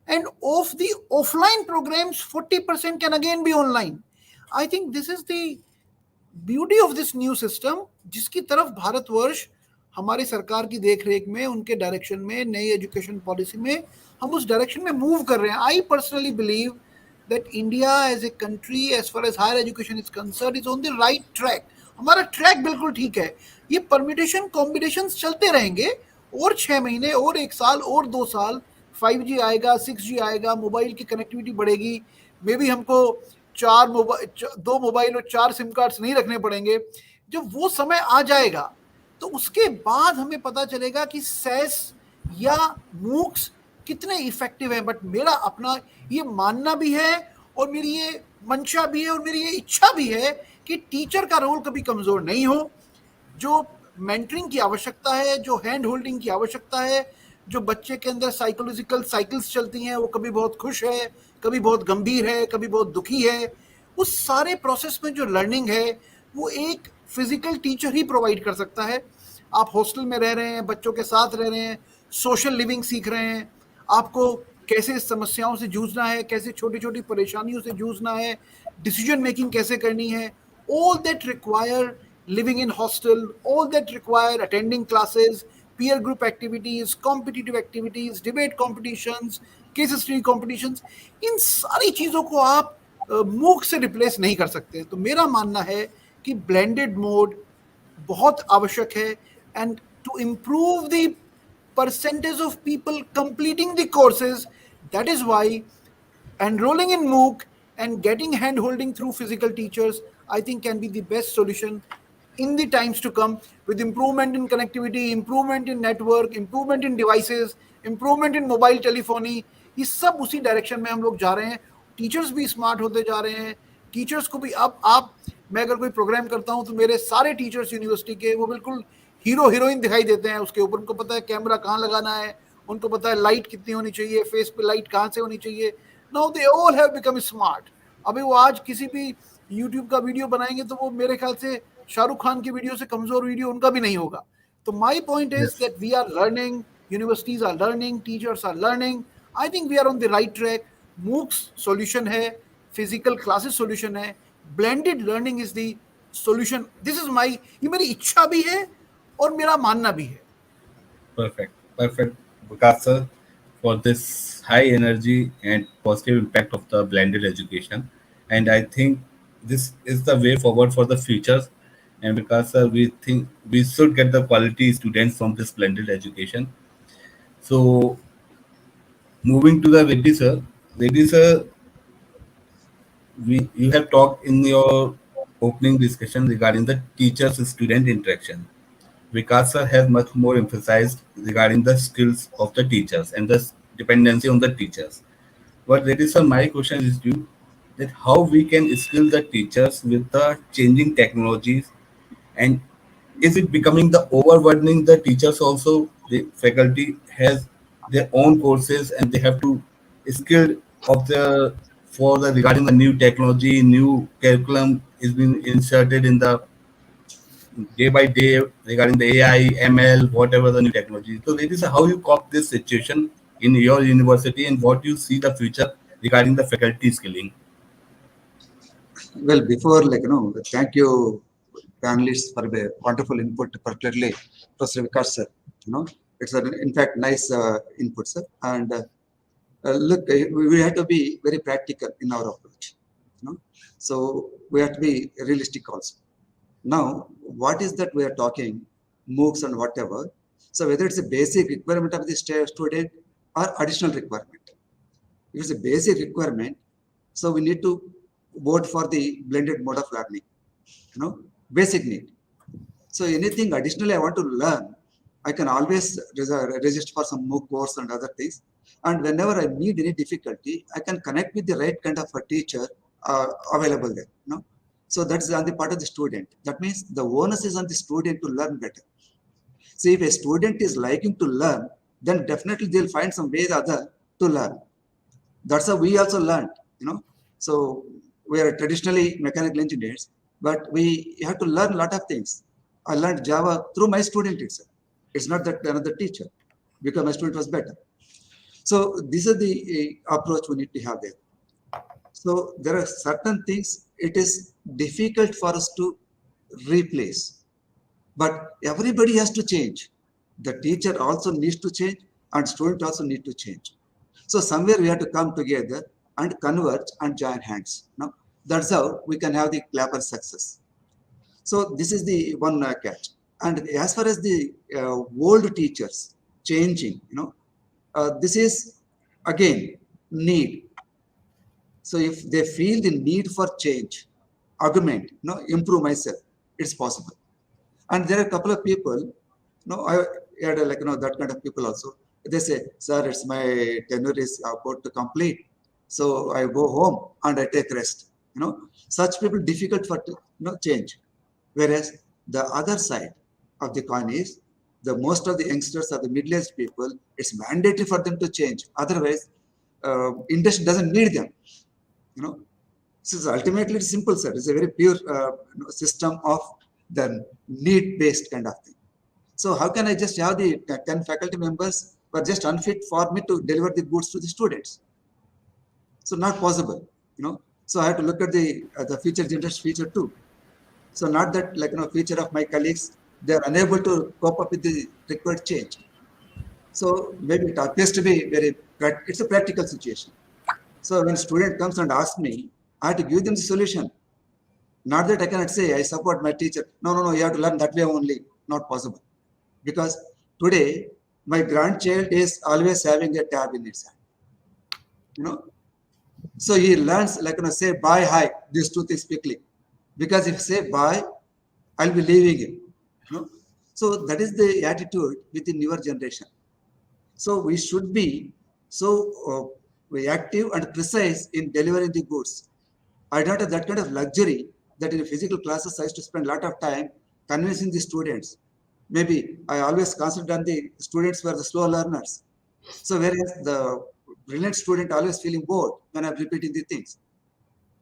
and of the offline programs 40% can again be online. I think this is the beauty of this new system, जिसकी तरफ भारतवर्ष हमारी सरकार की देखरेख में, उनके डायरेक्शन में, नई एजुकेशन पॉलिसी में हम उस डायरेक्शन में मूव कर रहे हैं. I personally believe that India as a country, as far as higher education is concerned, is on the right track. हमारा ट्रैक बिल्कुल ठीक है. ये परमिटेशन कॉम्बिनेशन चलते रहेंगे और 6 महीने और 1 साल और 2 साल 5G आएगा, 6G आएगा, मोबाइल की कनेक्टिविटी बढ़ेगी. मे बी हमको 2 मोबाइल और 4 सिम कार्ड्स नहीं रखने पड़ेंगे. जब वो समय आ जाएगा तो उसके बाद हमें पता चलेगा कि सैस या मूक्स कितने इफेक्टिव हैं. बट मेरा अपना ये मानना भी है और मेरी ये मंशा भी है और मेरी ये इच्छा भी है कि टीचर का रोल कभी कमजोर नहीं हो. जो मेंटरिंग की आवश्यकता है, जो हैंड होल्डिंग की आवश्यकता है, जो बच्चे के अंदर साइकोलॉजिकल साइकिल्स चलती हैं, वो कभी बहुत खुश है, कभी बहुत गंभीर है, कभी बहुत दुखी है, उस सारे प्रोसेस में जो लर्निंग है वो एक फिजिकल टीचर ही प्रोवाइड कर सकता है. आप हॉस्टल में रह रहे हैं, बच्चों के साथ रह रहे हैं, सोशल लिविंग सीख रहे हैं, आपको कैसे समस्याओं से जूझना है, कैसे छोटी छोटी परेशानियों से जूझना है, डिसीजन मेकिंग कैसे करनी है. All that require living in hostel, all that require attending classes, peer group activities, competitive activities, debate competitions, case study competitions, इन सारी चीज़ों को आप मूक से रिप्लेस नहीं कर सकते. तो मेरा मानना है कि ब्लेंडेड मोड बहुत आवश्यक है. And to improve the percentage of people completing the courses, that is why enrolling in MOOC and getting hand holding through physical teachers, I think, can be the best solution in the times to come, with improvement in connectivity, improvement in network, improvement in devices, improvement in mobile telephony. ये सब उसी direction में हम लोग जा रहे हैं. Teachers भी स्मार्ट होते जा रहे हैं. टीचर्स को भी अब आप, मैं अगर कोई प्रोग्राम करता हूं तो मेरे सारे टीचर्स यूनिवर्सिटी के वो बिल्कुल हीरो हीरोइन दिखाई देते हैं. उसके ऊपर उनको पता है कैमरा कहाँ लगाना है, उनको पता है लाइट कितनी होनी चाहिए, फेस पे लाइट कहाँ से होनी चाहिए. Now they all have become smart. अभी वो आज किसी भी यूट्यूब का वीडियो बनाएंगे तो वो मेरे ख्याल से शाहरुख खान की वीडियो से कमजोर वीडियो उनका भी नहीं होगा. तो my point is that we are learning, universities are learning, teachers are learning. I think we are on the right track. MOOCs solution है, फिजिकल क्लासेस सॉल्यूशन है, blended learning is the solution. This is my, ये मेरी इच्छा भी है और मेरा मानना भी है. Perfect, Vikas sir, for this high energy and positive impact of the blended education. And I think this is the way forward for the future. And because we think we should get the quality students from this blended education. So moving to the Reddy sir, you have talked in your opening discussion regarding the teachers-student interaction. Vikas sir has much more emphasized regarding the skills of the teachers and the dependency on the teachers. But that is my question is due that how we can skill the teachers with the changing technologies, and is it becoming the overburdening the teachers also? The faculty has their own courses and they have to skill of the for the regarding the new technology, new curriculum is being inserted in the day by day regarding the AI, ML, whatever the new technology. So that is how you cope this situation in your university and what you see the future regarding the faculty skilling. Well, before, thank you, panelists for a wonderful input, particularly Professor Vikas sir. You know, it's in fact nice input, sir. And look, we have to be very practical in our approach. You know, so we have to be realistic also. Now, what is that we are talking, MOOCs and whatever? So whether it's a basic requirement of the student or additional requirement. If it's a basic requirement, so we need to vote for the blended mode of learning. You know, basic need. So anything additionally I want to learn, I can always register for some MOOC course and other things. And whenever I need any difficulty, I can connect with the right kind of a teacher available there. You know? So that's on the part of the student. That means the onus is on the student to learn better. See, if a student is liking to learn, then definitely they'll find some way or other to learn. That's how we also learned, you know. So we are traditionally mechanical engineers, but we have to learn a lot of things. I learned Java through my student itself. It's not that another teacher, because my student was better. So this is the approach we need to have there. So there are certain things it is difficult for us to replace, but everybody has to change. The teacher also needs to change, and student also need to change. So somewhere we have to come together and converge and join hands. No, that's how we can have the Clapper success. So this is the one catch. And as far as the old teachers changing, you know, this is again need. So if they feel the need for change, augment, you know, improve myself, it's possible. And there are a couple of people, you know, I had like, you know, that kind of people also. They say, sir, it's my tenure is about to complete. So I go home and I take rest. You know, such people difficult for change. Whereas the other side of the coin is the most of the youngsters or the middle-aged people, it's mandatory for them to change. Otherwise, industry doesn't need them. You know, this is ultimately it's simple, sir. It's a very pure system of the need-based kind of thing. So how can I just have the 10 faculty members who are just unfit for me to deliver the goods to the students? So not possible, you know. So I have to look at the future generation feature too. So not that like future of my colleagues, they are unable to cope up with the required change. So maybe it appears to be it's a practical situation. So when a student comes and asks me, I have to give them the solution. Not that I cannot say I support my teacher. No, you have to learn that way only. Not possible. Because today my grandchild is always having a tab in its hand. You know, so he learns like say bye, hi, these two things quickly. Because if say bye, I'll be leaving him. You know? So that is the attitude within your generation. So we should be so active and precise in delivering the goods. I don't have that kind of luxury that in physical classes I used to spend a lot of time convincing the students. Maybe I always consider the students were the slow learners. So whereas the brilliant student always feeling bored when I'm repeating the things.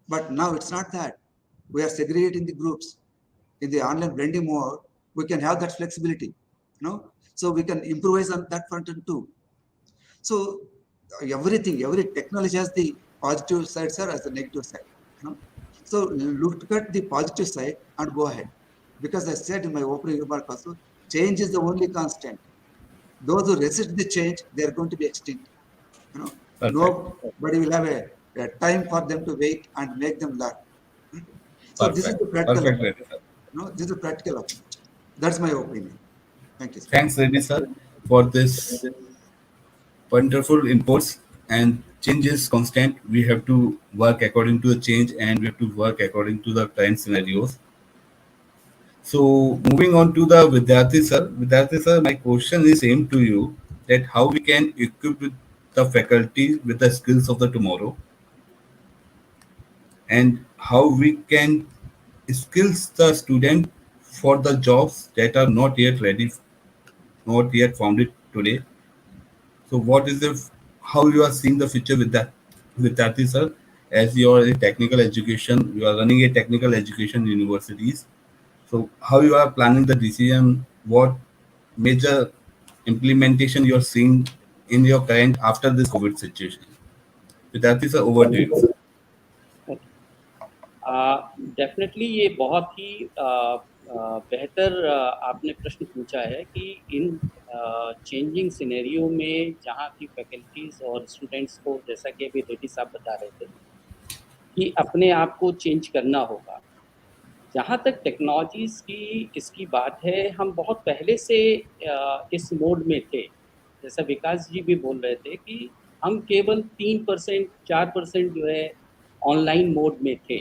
But now it's not that. We are segregating the groups. In the online blending mode, we can have that flexibility. So we can improvise on that front end too. So every technology has the positive side, sir, as the negative side. So look at the positive side and go ahead. Because I said in my opening remark also, change is the only constant. Those who resist the change, they are going to be extinct. Perfect. Nobody will have a time for them to wait and make them learn. So this is Perfect. the practical Perfect, approach. Reddy sir. This is a practical approach. That's my opinion. Thank you, sir. Thanks, Reddy sir, for this wonderful inputs. And change is constant. We have to work according to the change, and we have to work according to the current scenarios. So moving on to the Vidyarthi sir. Vidyarthi sir, my question is same to you, that how we can equip with the faculty with the skills of the tomorrow, and how we can skills the student for the jobs that are not yet ready, not yet founded today. So what is the how you are seeing the future with that, with that, sir? As you are in technical education, you are running a technical education universities. So how you are planning the decision? What major implementation you are seeing in your current after this COVID situation? With that, sir, over to you, sir. Definitely ये बहुत ही बेहतर आपने प्रश्न पूछा है कि इन changing scenario में जहाँ की फैकल्टीज और स्टूडेंट्स को, जैसा कि अभी रेड्डी साहब बता रहे थे, कि अपने आप को चेंज करना होगा। जहाँ तक टेक्नोलॉजीज़ की इसकी बात है, हम बहुत पहले से इस मोड में थे। जैसा विकास जी भी बोल रहे थे कि हम केवल 3% 4% जो है ऑनलाइन मोड में थे।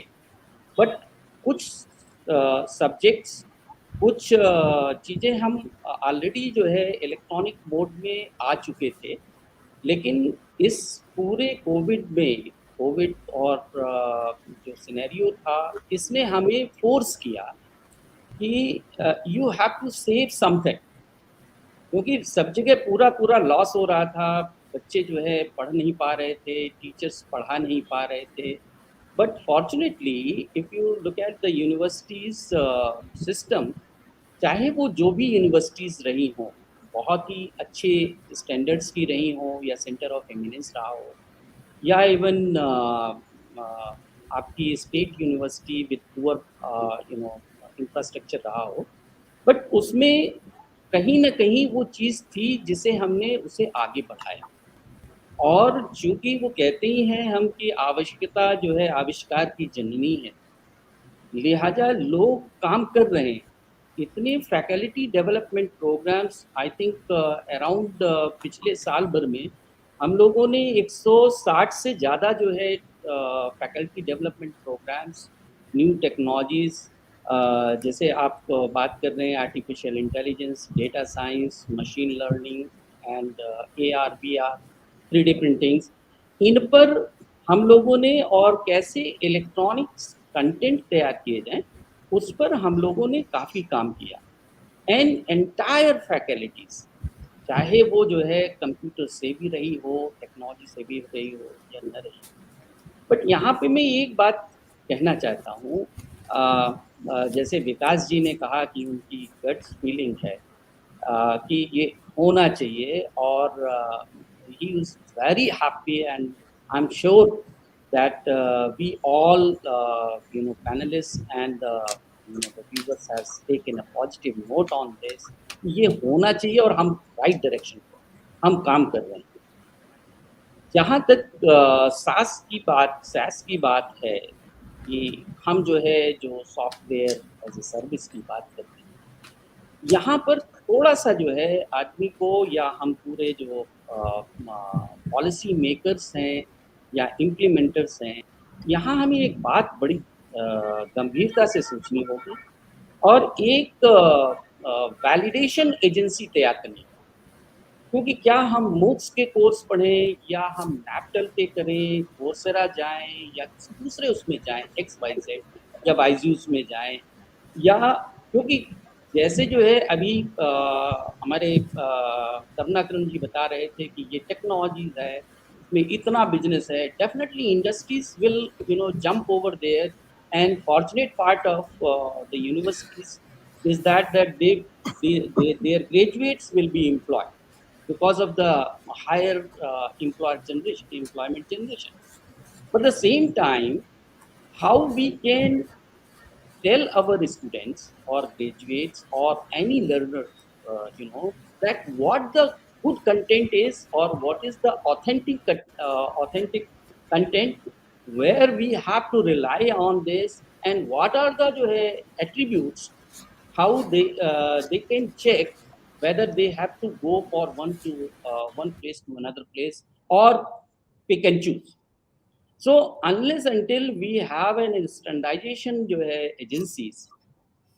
बट कुछ सब्जेक्ट्स, कुछ चीज़ें हम ऑलरेडी जो है इलेक्ट्रॉनिक मोड में आ चुके थे। लेकिन इस पूरे कोविड और जो सिनेरियो था, इसने हमें फोर्स किया कि you have to save something, क्योंकि सब जगह पूरा पूरा लॉस हो रहा था। बच्चे जो है पढ़ नहीं पा रहे थे, टीचर्स पढ़ा नहीं पा रहे थे। But fortunately if you look at the universities system, चाहे वो जो भी यूनिवर्सिटीज़ रही हों, बहुत ही अच्छे स्टैंडर्ड्स की रही हों, या सेंटर ऑफ एमिनेंस रहा हो, या इवन आपकी state university with poor you know infrastructure रहा हो, बट उसमें कहीं न कहीं वो चीज़ थी जिसे हमने उसे आगे बढ़ाया। और चूँकि वो कहते ही हैं हम कि आवश्यकता जो है आविष्कार की जननी है, लिहाजा लोग काम कर रहे हैं। इतने faculty development programs I think around पिछले साल भर में हम लोगों ने 160 से ज़्यादा जो है faculty development programs, new technologies, जैसे आप बात कर रहे हैं artificial intelligence, data science, machine learning and AR, VR, 3D printings, इन पर हम लोगों ने, और कैसे इलेक्ट्रॉनिक्स कंटेंट तैयार किए जाएँ, उस पर हम लोगों ने काफ़ी काम किया। एंड एंटायर फैकल्टीज़, चाहे वो जो है कंप्यूटर से भी रही हो, टेक्नोलॉजी से भी रही हो या न रही हो। बट यहाँ पे मैं एक बात कहना चाहता हूँ, जैसे विकास जी ने कहा कि उनकी गट्स फीलिंग है कि ये होना चाहिए, और he was very happy, and I'm sure that we all panelists and the viewers has taken a positive note on this। ये होना चाहिए और हम राइट डायरेक्शन पर हम काम कर रहे हैं। जहाँ तक SaaS की बात है, कि हम जो है जो सॉफ्टवेयर एज ए सर्विस की बात करते हैं, यहाँ पर थोड़ा-सा जो है आदमी को, या हम पूरे जो पॉलिसी मेकर्स हैं या इम्प्लीमेंटर्स हैं, यहाँ हमें एक बात बड़ी गंभीरता से सोचनी होगी, और एक वैलिडेशन एजेंसी तैयार करनी होगी। क्योंकि क्या हम मूक्स के कोर्स पढ़ें, या हम नैपटल पे करें, कोर्सेरा जाएँ, या किसी दूसरे उसमें जाएँ, एक्स वाई जेड, या बायजूस में जाएँ, या क्योंकि जैसे जो है अभी हमारे करुणाकरण जी बता रहे थे कि ये टेक्नोलॉजीज़ है, इसमें इतना बिज़नेस है, definitely industries will jump over there. And fortunate part of the universities is that their graduates will be employed because of the higher employment generation. But at the same time, how we can tell our students or graduates or any learner, that what the good content is, or what is the authentic content, where we have to rely on this, and what are the जो है attributes, how they can check whether they have to go for one place to another place, or pick and choose. So unless until we have an standardization जो है agencies,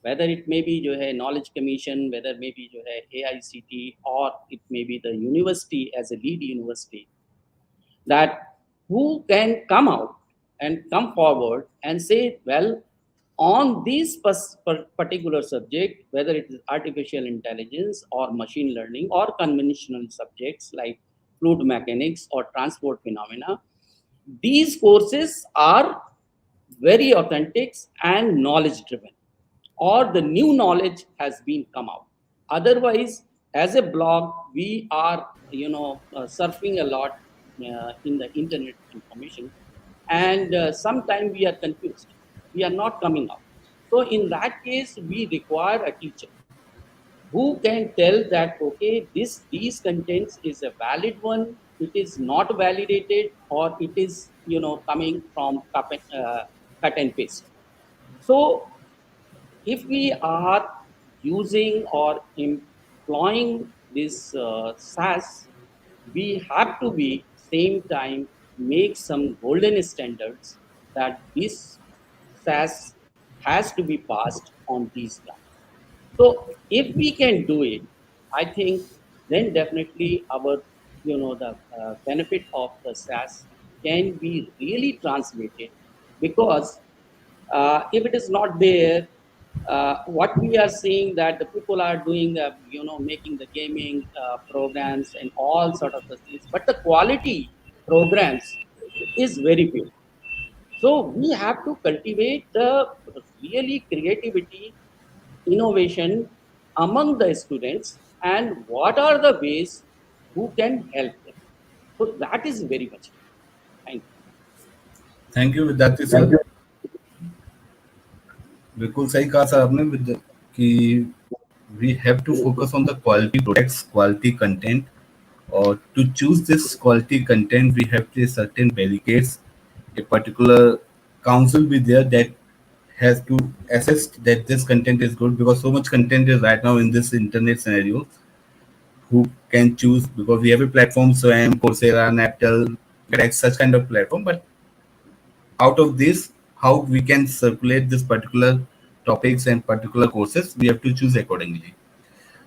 whether it may be जो है knowledge commission, whether may be जो है AICT, or it may be the university as a lead university, that who can come out and come forward and say, well, on this particular subject, whether it is artificial intelligence or machine learning or conventional subjects like fluid mechanics or transport phenomena, these courses are very authentic and knowledge driven, or the new knowledge has been come out. Otherwise, as a blog, we are surfing a lot in the internet information, and sometimes we are confused. We are not coming out. So in that case, we require a teacher who can tell that okay, this these contents is a valid one, it is not validated, or it is coming from cut and paste. So if we are using or employing this SaaS, we have to be same time make some golden standards that this SaaS has to be passed on these grounds. So if we can do it, I think then definitely our the benefit of the SaaS can be really translated, because if it is not there, what we are seeing that the people are doing making the gaming programs and all sort of the things, but the quality programs is very few. So we have to cultivate the really creativity, innovation among the students, and what are the ways who can help them. So that is very much. Thank you. Thank you विद्यार्थी sir. बिल्कुल सही कहा sir आपने कि we have to focus on the quality products, quality content, or to choose this quality content, we have to certain barricades. A particular council be there that has to assess that this content is good, because so much content is right now in this internet scenario. Who can choose, because we have a platform, SWAM, Coursera, Naptel, Correct, such kind of platform, but out of this, how we can circulate this particular topics and particular courses, we have to choose accordingly.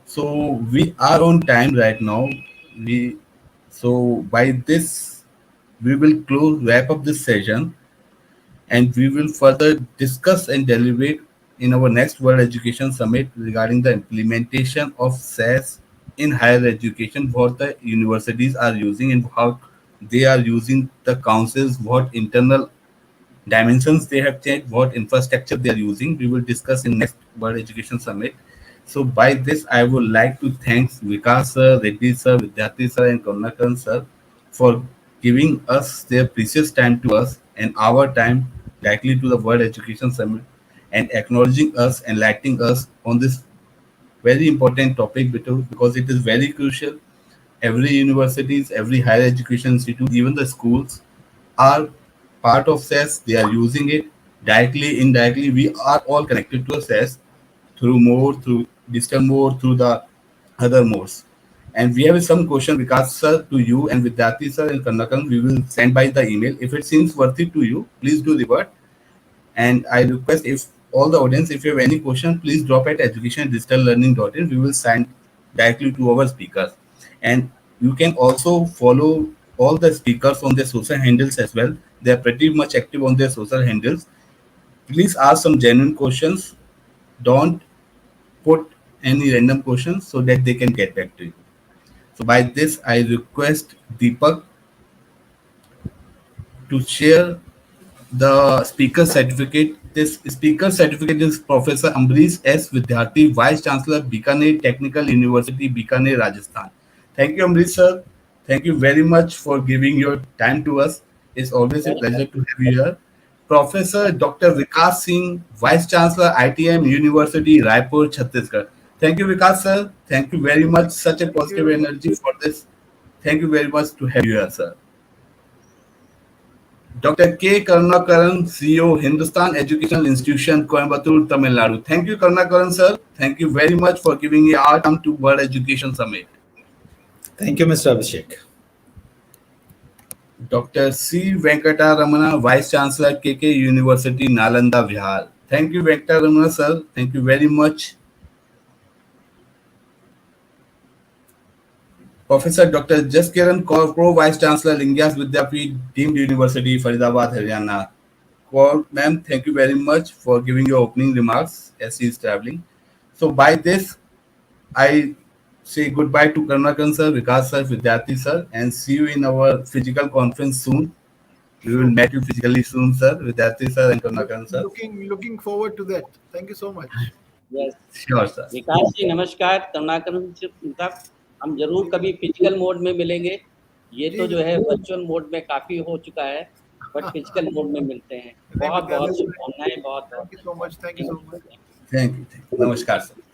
So we are on time right now. We so by this we will close wrap up this session, and we will further discuss and deliberate in our next World Education Summit regarding the implementation of SaaS in higher education, what the universities are using and how they are using the councils, what internal dimensions they have changed, what infrastructure they are using. We will discuss in next World Education Summit. So by this, I would like to thank Vikas sir, Reddy sir, Vidyarthi sir, and Karnakaran sir for giving us their precious time to us and our time directly to the World Education Summit, and acknowledging us, enlightening us on this very important topic, because it is very crucial. Every universities, every higher education institute, even the schools are part of SES. They are using it directly, indirectly. We are all connected to a SES through more, through digital mode, through the other modes. And we have some question, Vikas sir, to you, and Vidyarthi sir and Karnakan. We will send by the email. If it seems worthy to you, please do revert. And I request, if all the audience, if you have any question, please drop at educationdigitallearning.in. We will send directly to our speakers. And you can also follow all the speakers on their social handles as well. They are pretty much active on their social handles. Please ask some genuine questions. Don't put any random questions, so that they can get back to you. So by this, I request Deepak to share the speaker certificate. This speaker certificate is Professor Ambrish S. Vidyarthi, Vice Chancellor, Bikaner Technical University, Bikaner, Rajasthan. Thank you, Ambrish sir. Thank you very much for giving your time to us. It's always a pleasure to have you here. Professor Dr. Vikas Singh, Vice Chancellor, ITM University, Raipur, Chhattisgarh. Thank you, Vikas sir. Thank you very much. Such a Thank positive you. energy for this. Thank you very much to have you here, sir. Dr. K. Karnakaran, CEO, Hindustan Educational Institution, Coimbatore, Tamil Nadu. Thank you, Karnakaran, sir. Thank you very much for giving me our time to World Education Summit. Thank you, Mr. Abhishek. Dr. C. Venkataramana, Vice Chancellor, KK University, Nalanda, Bihar. Thank you, Venkataramana, sir. Thank you very much. Professor Dr. Jaskiran Kaur, Pro Vice Chancellor, Lingyas Vidyapeeth, Deemed University, Faridabad, Haryana. Kaur, ma'am, thank you very much for giving your opening remarks as he is traveling. So by this, I say goodbye to Karnakan sir, Vikas sir, Vidyarthi sir, and see you in our physical conference soon. We will Sure. meet you physically soon, sir, Vidyarthi sir and Karnakan sir. Looking forward to that. Thank you so much. Yes. Sure, sir. विकास जी नमस्कार, करुणाकरण जी साहब, हम जरूर कभी physical mode में मिलेंगे। ये तो जी जो है वर्चुअल मोड में काफी हो चुका है, बट फिजिकल मोड में मिलते हैं। नहीं, बहुत but बहुत that's great. शुभकामनाएं, बहुत बहुत Thank you so much. Thank you thank so you. much. Thank you, नमस्कार सर।